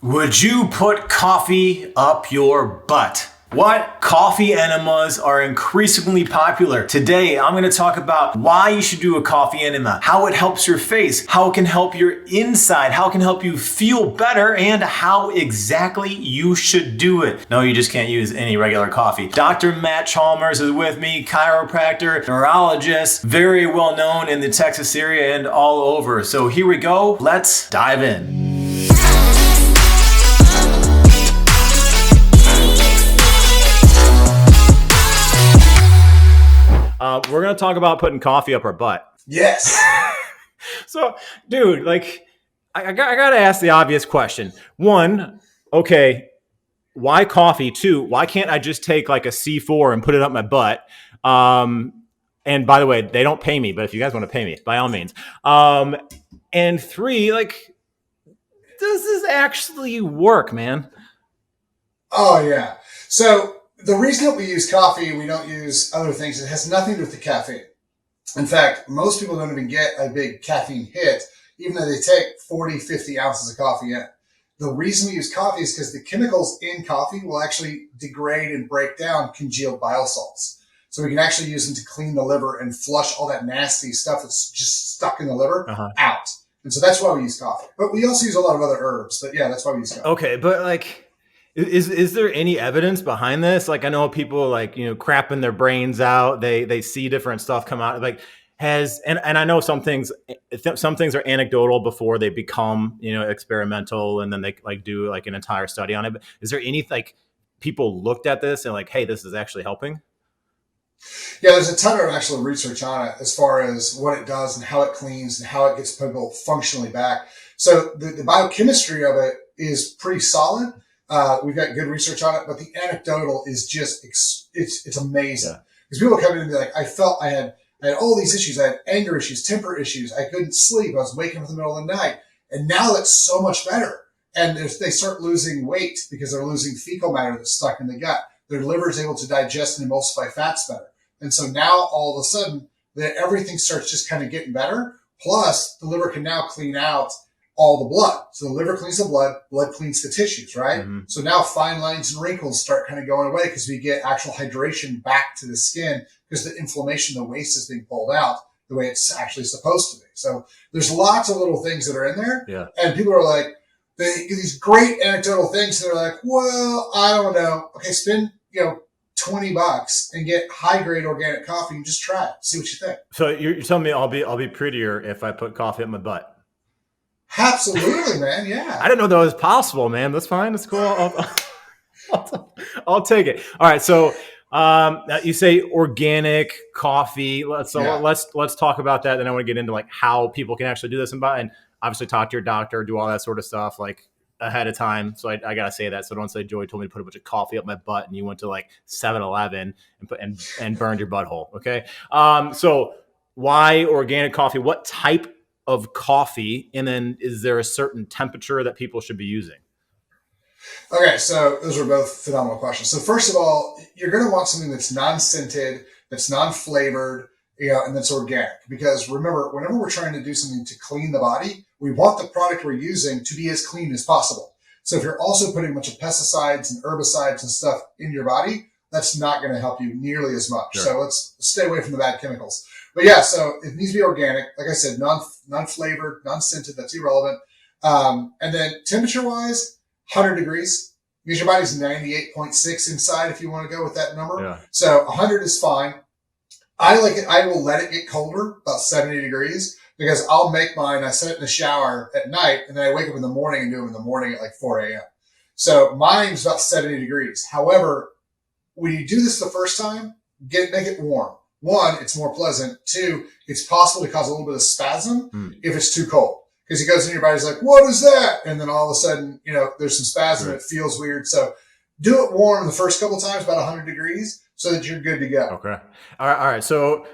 Would you put coffee up your butt? What coffee enemas are increasingly popular? Today, I'm going to talk about why you should do a coffee enema, how it helps your face, how it can help your inside, how it can help you feel better, and how exactly you should do it. No, you just can't use any regular coffee. Dr. Matt Chalmers is with me, chiropractor, neurologist, very well known in the Texas area and all over. So here we go. Let's dive in. We're going to talk about putting coffee up our butt. Yes. So, dude, like, I got to ask the obvious question. One, okay, why coffee? Two, why can't I just take like a C4 and put it up my butt? And by the way, they don't pay me, but if you guys want to pay me, by all means. And three, like, does this actually work, man? Oh, yeah. So the reason that we use coffee and we don't use other things, it has nothing to do with the caffeine. In fact, most people don't even get a big caffeine hit, even though they take 40, 50 ounces of coffee in. The reason we use coffee is because the chemicals in coffee will actually degrade and break down congealed bile salts. So we can actually use them to clean the liver and flush all that nasty stuff that's just stuck in the liver out. And so that's why we use coffee. But we also use a lot of other herbs. But yeah, that's why we use coffee. Okay, but like, is there any evidence behind this? Like, I know people like, crapping their brains out. They see different stuff come out. Like, and I know some things are anecdotal before they become, experimental, and then they like do like an entire study on it. But is there any like people looked at this and like, hey, this is actually helping? Yeah, there's a ton of actual research on it as far as what it does and how it cleans and how it gets people functionally back. So the biochemistry of it is pretty solid. We've got good research on it, but the anecdotal is just, it's amazing. Because people come in and be like, I had all these issues. I had anger issues, temper issues. I couldn't sleep. I was waking up in the middle of the night. And now it's so much better. And they start losing weight because they're losing fecal matter that's stuck in the gut. Their liver is able to digest and emulsify fats better. And so now all of a sudden everything starts just kind of getting better. Plus the liver can now clean out all the blood. So the liver cleans the blood cleans the tissues, right? Mm-hmm. So now fine lines and wrinkles start kind of going away because we get actual hydration back to the skin because the inflammation, the waste is being pulled out the way it's actually supposed to be. So there's lots of little things that are in there. Yeah. And people are like, they get these great anecdotal things. And they're like, well, I don't know. Okay, spend, $20 and get high grade organic coffee and just try it. See what you think. So you're telling me I'll be prettier if I put coffee up my butt? Absolutely, man. Yeah. I didn't know that was possible, man. That's fine. That's cool. I'll take it. All right. So you say organic coffee. Let's talk about that. Then I want to get into like how people can actually do this and obviously talk to your doctor, do all that sort of stuff like ahead of time. So I got to say that. So don't say Joey told me to put a bunch of coffee up my butt and you went to like 7-Eleven and burned your butthole. Okay. So why organic coffee? What type of coffee, and then is there a certain temperature that people should be using? Okay, so those are both phenomenal questions. So first of all, you're going to want something that's non-scented, that's non-flavored, and that's organic. Because remember, whenever we're trying to do something to clean the body, we want the product we're using to be as clean as possible. So if you're also putting a bunch of pesticides and herbicides and stuff in your body, that's not going to help you nearly as much. Sure. So let's stay away from the bad chemicals. But yeah, so it needs to be organic. Like I said, non-flavored, non-scented, that's irrelevant. And then temperature-wise, 100 degrees. Because your body's 98.6 inside if you want to go with that number. Yeah. So 100 is fine. I like it. I will let it get colder, about 70 degrees, because I'll make mine. I set it in the shower at night, and then I wake up in the morning and do them in the morning at like 4 a.m. So mine's about 70 degrees. However, when you do this the first time, make it warm. One, it's more pleasant. Two, it's possible to cause a little bit of spasm if it's too cold. Because it goes in your body's like, what is that? And then all of a sudden, there's some spasm. Right. It feels weird. So do it warm the first couple of times, about 100 degrees, so that you're good to go. Okay. All right. So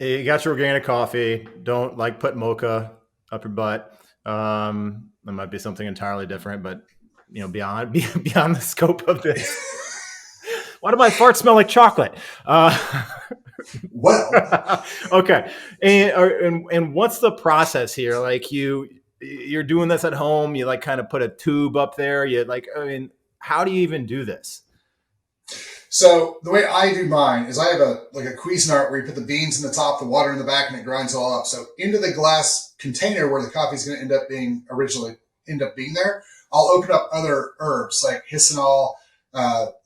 you got your organic coffee. Don't like put mocha up your butt. That might be something entirely different, but beyond the scope of this. Why do my farts smell like chocolate? Well, okay. And what's the process here? Like you're doing this at home. You like kind of put a tube up there. You like, I mean, how do you even do this? So the way I do mine is I have a Cuisinart where you put the beans in the top, the water in the back, and it grinds it all up. So into the glass container where the coffee is going to end up being there, I'll open up other herbs like hysanol,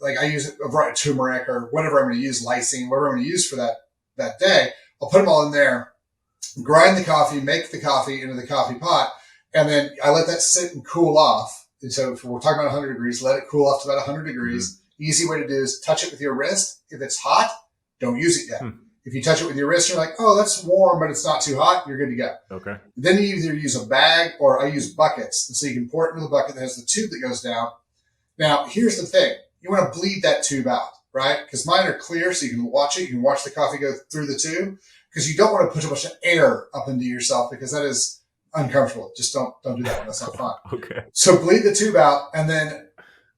like I use a variety of turmeric or whatever I'm going to use, lysine, whatever I'm going to use for that day. I'll put them all in there, grind the coffee, make the coffee into the coffee pot, and then I let that sit and cool off. And so if we're talking about 100 degrees, let it cool off to about 100 degrees. Mm-hmm. Easy way to do is touch it with your wrist. If it's hot, don't use it yet. If you touch it with your wrist, you're like, oh, that's warm, but it's not too hot. You're good to go. Okay. Then you either use a bag or I use buckets. And so you can pour it into the bucket that has the tube that goes down. Now, here's the thing. You want to bleed that tube out, right? Because mine are clear, so you can watch it. You can watch the coffee go through the tube because you don't want to push a bunch of air up into yourself because that is uncomfortable. Just don't do that one. That's not fun. Okay. So bleed the tube out, and then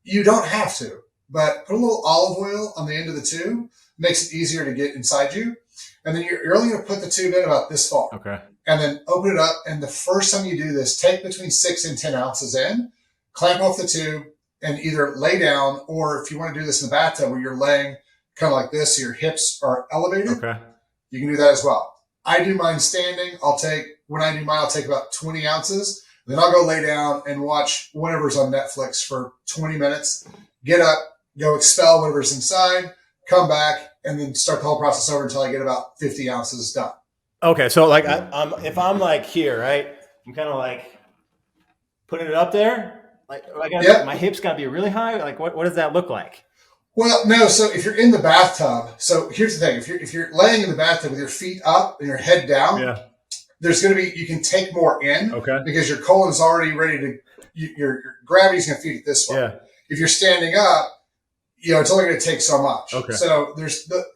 you don't have to. But put a little olive oil on the end of the tube, makes it easier to get inside you. And then you're only going to put the tube in about this far. Okay. And then open it up. And the first time you do this, take between 6 and 10 ounces in, clamp off the tube, and either lay down, or if you want to do this in the bathtub where you're laying kind of like this, so your hips are elevated, okay, you can do that as well. I do mine standing. When I do mine, I'll take about 20 ounces. Then I'll go lay down and watch whatever's on Netflix for 20 minutes, get up, go expel whatever's inside, come back, and then start the whole process over until I get about 50 ounces done. Okay, so like if I'm like here, right, I'm kind of like putting it up there, like my hips got to be really high. Like what does that look like? Well, no. So if you're in the bathtub, so here's the thing: if you're laying in the bathtub with your feet up and your head down, there's going to be you can take more in, okay, because your colon is already ready to your gravity's going to feed it this way. Yeah. If you're standing up, it's only going to take so much. Okay. So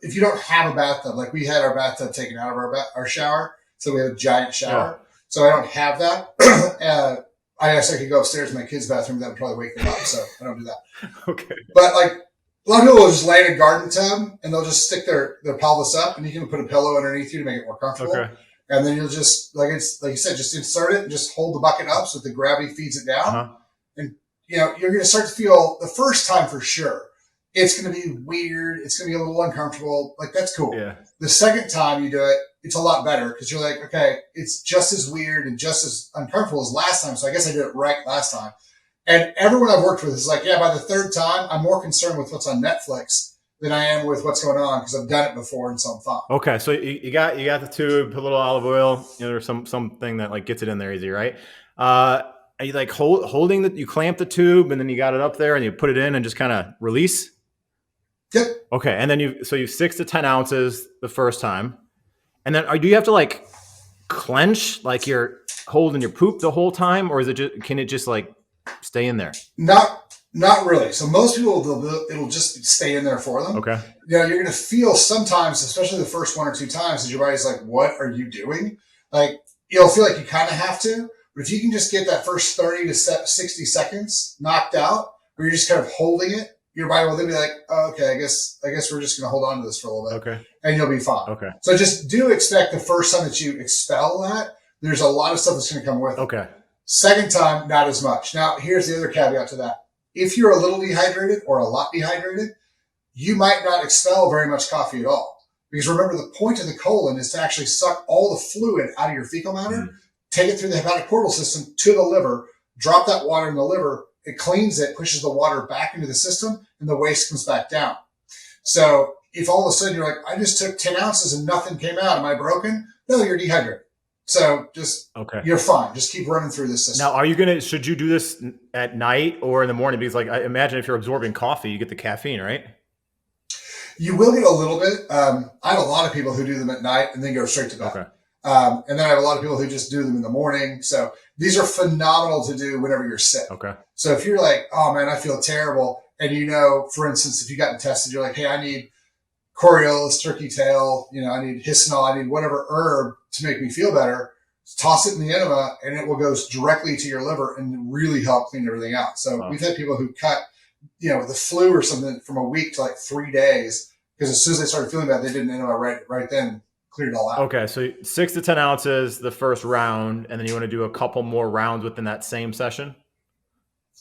if you don't have a bathtub, like we had our bathtub taken out of our shower, so we had a giant shower. Yeah. So I don't have that. I guess I could go upstairs to my kids' bathroom. That would probably wake them up. So I don't do that. Okay. But like a lot of people will just lay in a garden tub and they'll just stick their pelvis up, and you can put a pillow underneath you to make it more comfortable. Okay. And then you'll just like you said, just insert it and just hold the bucket up so that the gravity feeds it down. Uh-huh. And you're going to start to feel the first time for sure. It's going to be weird. It's going to be a little uncomfortable. Like, that's cool. Yeah. The second time you do it, it's a lot better because you're like, okay, it's just as weird and just as uncomfortable as last time. So I guess I did it right last time. And everyone I've worked with is like, yeah, by the third time, I'm more concerned with what's on Netflix than I am with what's going on because I've done it before and so I'm fine. Okay. So you got the tube, put a little olive oil, or something that like gets it in there easy, right? Are you like holding you clamp the tube and then you got it up there and you put it in and just kind of release? Yep. Okay. And then you 6 to 10 ounces the first time. And then do you have to like clench like you're holding your poop the whole time, or can it just like stay in there? Not really. So most people, it'll just stay in there for them. Okay. You're going to feel sometimes, especially the first 1 or 2 times, that your body's like, what are you doing? Like, you'll feel like you kind of have to, but if you can just get that first 30 to 60 seconds knocked out, where you're just kind of holding it, your body will then be like, oh, okay, I guess we're just going to hold on to this for a little bit. Okay. And you'll be fine. Okay. So just do expect the first time that you expel that, there's a lot of stuff that's going to come with it. Okay. Second time, not as much. Now, here's the other caveat to that. If you're a little dehydrated or a lot dehydrated, you might not expel very much coffee at all. Because remember, the point of the colon is to actually suck all the fluid out of your fecal matter, take it through the hepatic portal system to the liver, drop that water in the liver, it cleans it, pushes the water back into the system, and the waste comes back down. So if all of a sudden you're like, I just took 10 ounces and nothing came out, am I broken? No, you're dehydrated. So you're fine. Just keep running through this system. Now, should you do this at night or in the morning? Because like, I imagine if you're absorbing coffee, you get the caffeine, right? You will get a little bit. I have a lot of people who do them at night and then go straight to bed. Okay. And then I have a lot of people who just do them in the morning. So these are phenomenal to do whenever you're sick. Okay. So if you're like, oh man, I feel terrible. And for instance, if you gotten tested, you're like, hey, I need Coriolis, turkey tail, I need hysanol, I need whatever herb to make me feel better. Toss it in the enema and it will go directly to your liver and really help clean everything out. So we've had people who cut, the flu or something from a week to like 3 days because as soon as they started feeling bad, they did an enema right then cleared it all out. Okay, so 6 to 10 ounces the first round, and then you want to do a couple more rounds within that same session?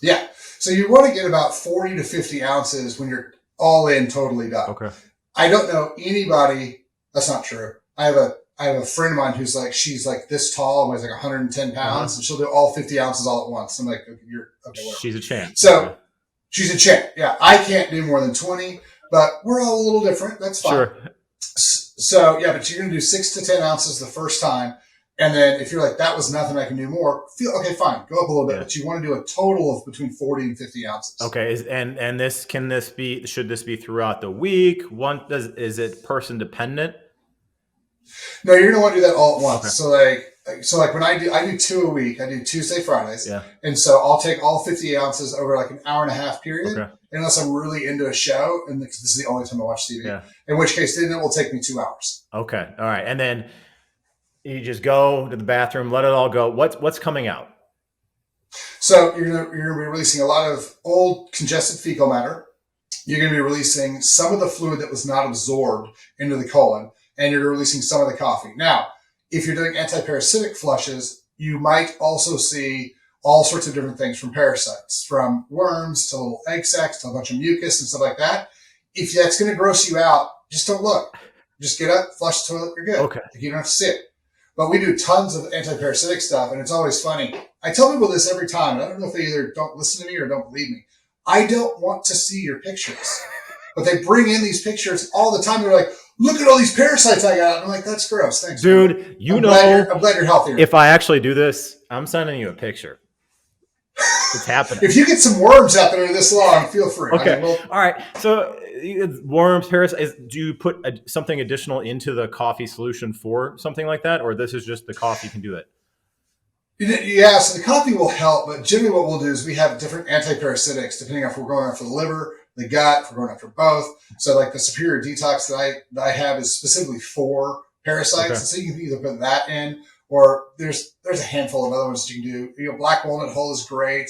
Yeah. So you want to get about 40 to 50 ounces when you're all in, totally done. Okay. I don't know anybody. That's not true. I have a friend of mine who's like, she's like this tall and weighs like 110 pounds, and she'll do all 50 ounces all at once. I'm like, okay, okay, whatever. She's a champ. So she's a champ. Yeah. I can't do more than 20, but we're all a little different. That's fine. Sure. So yeah, but you're going to do 6 to 10 ounces the first time. And then if you're like, that was nothing, I can do more, okay, fine, go up a little bit. But you want to do a total of between 40 and 50 ounces. Okay. Should this be throughout the week? Is it person dependent? No, you're going to want to do that all at once. Okay. So like when I do 2 a week, I do Tuesday, Fridays. Yeah. And so I'll take all 50 ounces over like an hour and a half period. Okay. Unless I'm really into a show, and this is the only time I watch TV. Yeah. In which case, then it will take me 2 hours. Okay. All right. And then you just go to the bathroom, let it all go. What's coming out? So you're going to be releasing a lot of old congested fecal matter. You're going to be releasing some of the fluid that was not absorbed into the colon, and you're releasing some of the coffee. Now, if you're doing antiparasitic flushes, you might also see all sorts of different things from parasites, from worms to little egg sacs to a bunch of mucus and stuff like that. If that's going to gross you out, just don't look. Just get up, flush the toilet, you're good. Okay. You don't have to sit. But we do tons of antiparasitic stuff, and it's always funny. I tell people this every time, and I don't know if they either don't listen to me or don't believe me. I don't want to see your pictures. But they bring in these pictures all the time. They're like, look at all these parasites I got. And I'm like, that's gross. Thanks. Dude, I'm glad you're healthier. If I actually do this, I'm sending you a picture. It's happening. If you get some worms out there this long, feel free. Okay. All right. So worms, parasites, do you put something additional into the coffee solution for something like that? Or this is just the coffee can do it? Yeah, so the coffee will help, but generally what we'll do is we have different antiparasitics depending on if we're going after the liver, the gut, if we're going after both. So like the superior detox that I have is specifically for parasites. Okay. So you can either put that in, or there's a handful of other ones that you can do. Black walnut hull is great.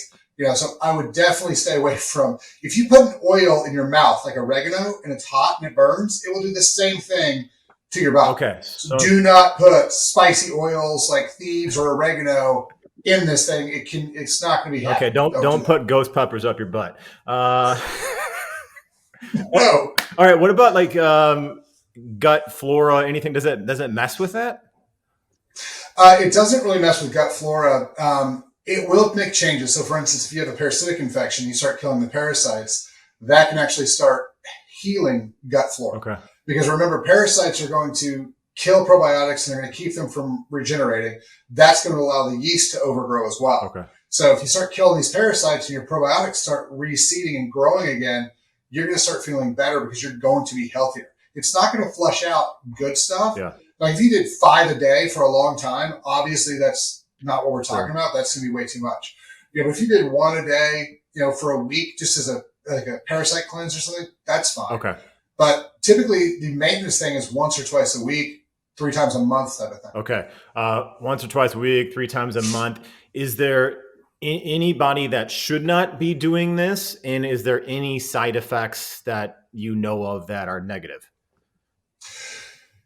So I would definitely stay away from, if you put an oil in your mouth like oregano and it's hot and it burns, it will do the same thing to your body. Okay. So do not put spicy oils like thieves or oregano in this thing. It's not going to be happy. Okay. Don't put ghost peppers up your butt. No. All right. What about like gut flora? Anything? Does it mess with that? It doesn't really mess with gut flora. It will make changes. So for instance, if you have a parasitic infection, you start killing the parasites, that can actually start healing gut flora. Okay. Because remember, parasites are going to kill probiotics and they're going to keep them from regenerating. That's going to allow the yeast to overgrow as well. Okay. So if you start killing these parasites and your probiotics start reseeding and growing again, you're going to start feeling better because you're going to be healthier. It's not going to flush out good stuff. Yeah. Like if you did 5 a day for a long time, obviously that's not what we're talking about. That's going to be way too much. But if you did 1 a day, for a week, just as a parasite cleanse or something, that's fine. Okay. But typically the maintenance thing is once or twice a week, 3 times a month type of thing. Okay. Once or twice a week, 3 times a month. Is there anybody that should not be doing this? And is there any side effects that you know of that are negative?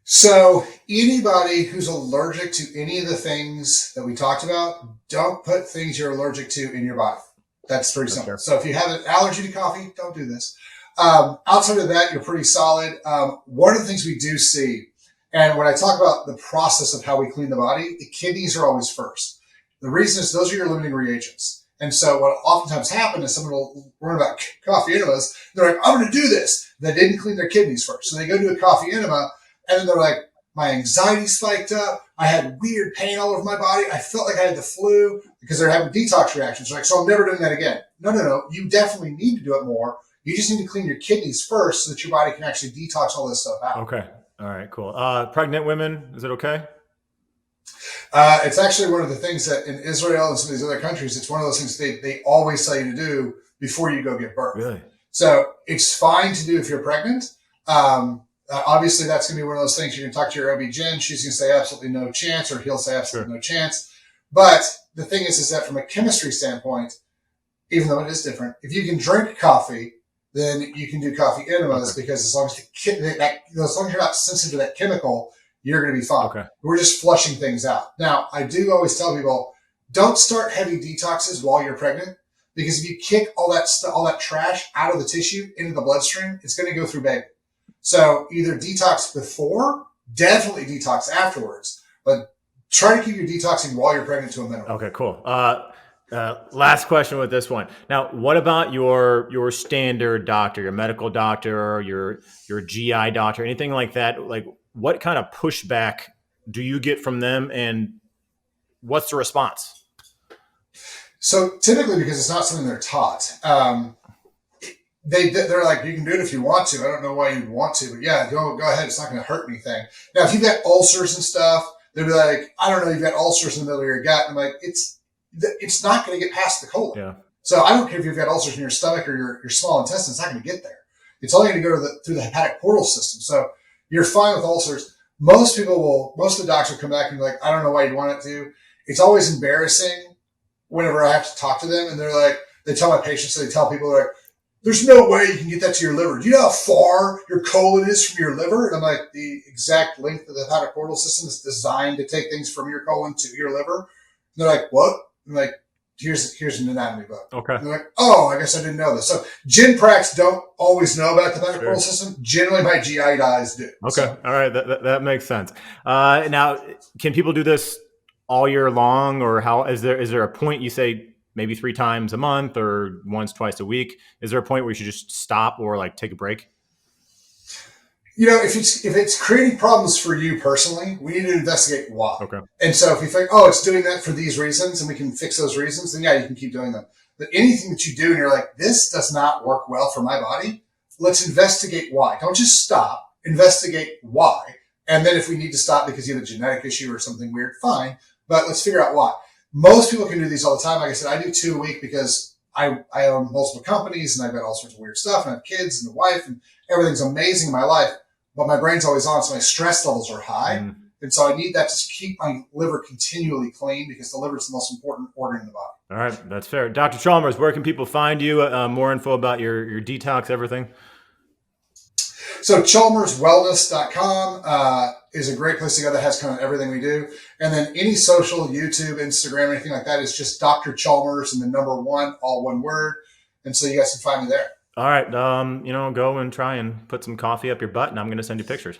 So anybody who's allergic to any of the things that we talked about, don't put things you're allergic to in your body. That's pretty simple. Okay. So if you have an allergy to coffee, don't do this. Outside of that, you're pretty solid. One of the things we do see, and when I talk about the process of how we clean the body, the kidneys are always first. The reason is those are your limiting reagents. And so what oftentimes happens is someone will learn about coffee enemas. They're like, I'm going to do this. They didn't clean their kidneys first. So they go do a coffee enema, and then they're like, my anxiety spiked up. I had weird pain all over my body. I felt like I had the flu because they're having detox reactions. They're like, so I'm never doing that again. No. You definitely need to do it more. You just need to clean your kidneys first so that your body can actually detox all this stuff out. Okay. All right, cool. Pregnant women, is it okay? It's actually one of the things that in Israel and some of these other countries, it's one of those things they always tell you to do before you go get birth. Really? So it's fine to do if you're pregnant. Obviously, that's going to be one of those things you can talk to your OB-GYN. She's going to say absolutely no chance, or he'll say absolutely no chance. But the thing is that from a chemistry standpoint, even though it is different, if you can drink coffee, then you can do coffee enemas because as long as you're not sensitive to that chemical, you're going to be fine. Okay. We're just flushing things out. Now, I do always tell people, don't start heavy detoxes while you're pregnant, because if you kick all that trash out of the tissue into the bloodstream, it's going to go through baby. So either detox before, definitely detox afterwards, but try to keep your detoxing while you're pregnant to a minimum. Okay, cool. Last question with this one. Now, what about your standard doctor, your medical doctor, your GI doctor, anything like that? Like, what kind of pushback do you get from them, and what's the response? So typically, because it's not something they're taught, they're like, you can do it if you want to. I don't know why you'd want to, but yeah, go ahead. It's not going to hurt anything. Now, if you've got ulcers and stuff, they'll be like, I don't know, you've got ulcers in the middle of your gut. And I'm like, it's not going to get past the colon. Yeah. So I don't care if you've got ulcers in your stomach or your small intestine, it's not going to get there. It's only going to go through the hepatic portal system. So you're fine with ulcers. Most of the docs will come back and be like, I don't know why you'd want it to. It's always embarrassing whenever I have to talk to them, and they're like, they tell my patients, they tell people, they're like, there's no way you can get that to your liver. Do you know how far your colon is from your liver? And I'm like, the exact length of the hepatic portal system is designed to take things from your colon to your liver. And they're like, what? I'm like, here's an anatomy book. Okay. And they're like, oh, I guess I didn't know this. So gen pracs don't always know about the hepatic portal system. Generally, my GI guys do. Okay. So, All right. That makes sense. Now, can people do this all year long, or how is there a point you say maybe 3 times a month or once, twice a week? Is there a point where you should just stop or like take a break? you know, if it's creating problems for you personally, we need to investigate why. Okay. And so if you think, oh, it's doing that for these reasons and we can fix those reasons, then yeah, you can keep doing them. But anything that you do and you're like, this does not work well for my body, let's investigate why. Don't just stop. Investigate why. And then if we need to stop because you have a genetic issue or something weird, fine. But let's figure out why. Most people can do these all the time. Like I said, I do 2 a week because I own multiple companies and I've got all sorts of weird stuff and I have kids and a wife and everything's amazing in my life. But my brain's always on, so my stress levels are high. Mm. And so I need that to keep my liver continually clean because the liver is the most important organ in the body. All right. That's fair. Dr. Chalmers, where can people find you? More info about your detox, everything? So chalmerswellness.com is a great place to go that has kind of everything we do. And then any social, YouTube, Instagram, anything like that is just Dr. Chalmers and the number 1, all one word. And so you guys can find me there. All right. Go and try and put some coffee up your butt, and I'm going to send you pictures.